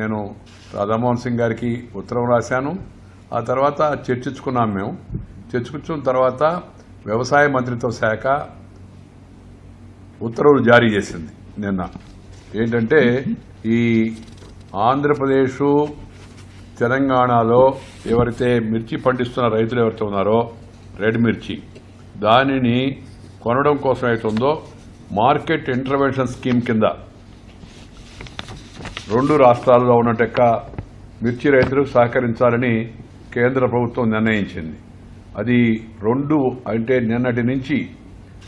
నేను రాధామోహన్ సింగ్ గారికి ఉత్తరం రాశాను. ఆ తర్వాత చర్చించుకున్నాం. మేము చర్చించుకున్న తర్వాత వ్యవసాయ మంత్రిత్వ శాఖ ఉత్తర్వులు జారీ చేసింది నిన్న. ఏంటంటే ఈ ఆంధ్రప్రదేశ్ తెలంగాణలో ఎవరైతే మిర్చి పండిస్తున్న రైతులు ఎవరైతే ఉన్నారో రెడ్ మిర్చి దానిని కొనడం కోసం అవుతుందో మార్కెట్ ఇంటర్వెన్షన్ స్కీమ్ కింద 2 రాష్ట్రాల్లో ఉన్నట్టెక్క మిర్చి రైతులకు సహకరించాలని కేంద్ర ప్రభుత్వం నిర్ణయించింది. అది 2 అంటే నిన్నటి నుంచి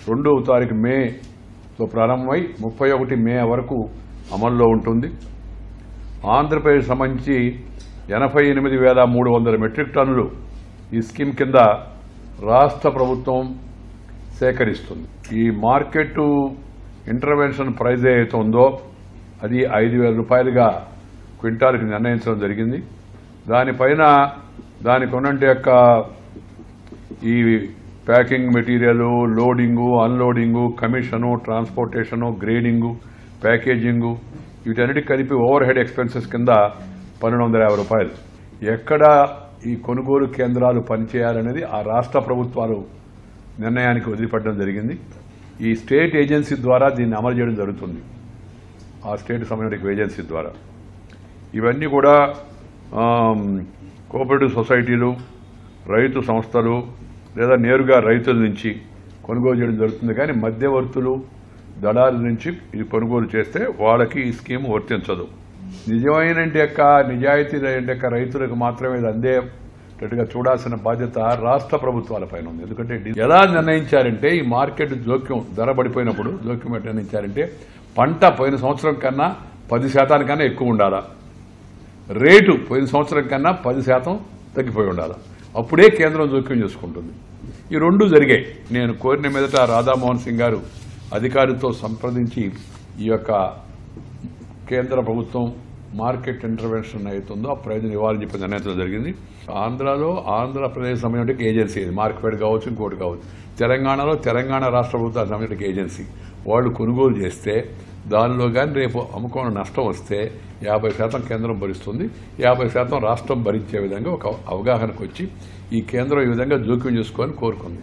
2వ తారీఖు మేతో ప్రారంభమై 31 మే వరకు అమల్లో ఉంటుంది. ఆంధ్రప్రదేశ్ సంబంధించి 88,300 మెట్రిక్ టన్నులు ఈ స్కీమ్ కింద రాష్ట్ర ప్రభుత్వం సేకరిస్తుంది. ఈ మార్కెట్ ఇంటర్వెన్షన్ ప్రైజ్ ఏదైతే ఉందో అది 5,000 రూపాయలుగా క్వింటాల్కి నిర్ణయించడం జరిగింది. దానిపైన దానికి ఉన్నంటి యొక్క ఈ packing material, loading, unloading, commission, transportation, grading, packaging వీటన్నిటికి కలిపి ఓవర్ హెడ్ ఎక్స్పెన్సెస్ కింద 1,250 రూపాయలు. ఎక్కడ ఈ కొనుగోలు కేంద్రాలు పనిచేయాలనేది ఆ రాష్ట్ర ప్రభుత్వాలు నిర్ణయానికి వదిలిపెట్టడం జరిగింది. ఈ స్టేట్ ఏజెన్సీ ద్వారా దీన్ని అమలు చేయడం జరుగుతుంది. ఆ స్టేట్ సంబంధించిన ఏజెన్సీ ద్వారా ఇవన్నీ కూడా కోఆపరేటివ్ సొసైటీలు, రైతు సంస్థలు లేదా నేరుగా రైతుల నుంచి కొనుగోలు చేయడం జరుగుతుంది. కానీ మధ్యవర్తులు, దళారుల నుంచి ఇది కొనుగోలు చేస్తే వాళ్ళకి ఈ స్కీమ్ వర్తించదు. నిజమైన నిజాయితీ రైతులకు మాత్రమే ఇది అందేటట్టుగా చూడాల్సిన బాధ్యత రాష్ట్ర ప్రభుత్వాలపైన ఉంది. ఎందుకంటే ఎలా నిర్ణయించారంటే ఈ మార్కెట్ జోక్యం ధర పడిపోయినప్పుడు జోక్యం నిర్ణయించారంటే పంట పోయిన సంవత్సరం కన్నా 10% కన్నా ఎక్కువ ఉండాలా, రేటు పోయిన సంవత్సరం కన్నా 10% తగ్గిపోయి ఉండాలా. అప్పుడే కేంద్రం జోక్యం చేసుకుంటుంది. ఈ 2 జరిగాయి. నేను కోరిన మీదట రాధామోహన్ సింగ్ గారు అధికారితో సంప్రదించి ఈ యొక్క కేంద్ర ప్రభుత్వం మార్కెట్ ఇంటర్వెన్షన్ అవుతుందో ఆ ప్రయోజనం ఇవ్వాలని చెప్పి నిర్ణయించడం జరిగింది. ఆంధ్రాలో ఆంధ్రప్రదేశ్ సంబంధించిన ఏజెన్సీ మార్కెట్ కావచ్చు, ఇంకోటి కావచ్చు. తెలంగాణలో తెలంగాణ రాష్ట్ర ప్రభుత్వానికి సంబంధించిన ఏజెన్సీ వాళ్ళు కొనుగోలు చేస్తే దానిలో కానీ రేపు అమ్ముకున్న నష్టం వస్తే 50% కేంద్రం భరిస్తుంది, 50% రాష్ట్రం భరించే విధంగా ఒక అవగాహనకు వచ్చి ఈ కేంద్రం ఈ విధంగా జోక్యం చేసుకోవాలని కోరుకుంది.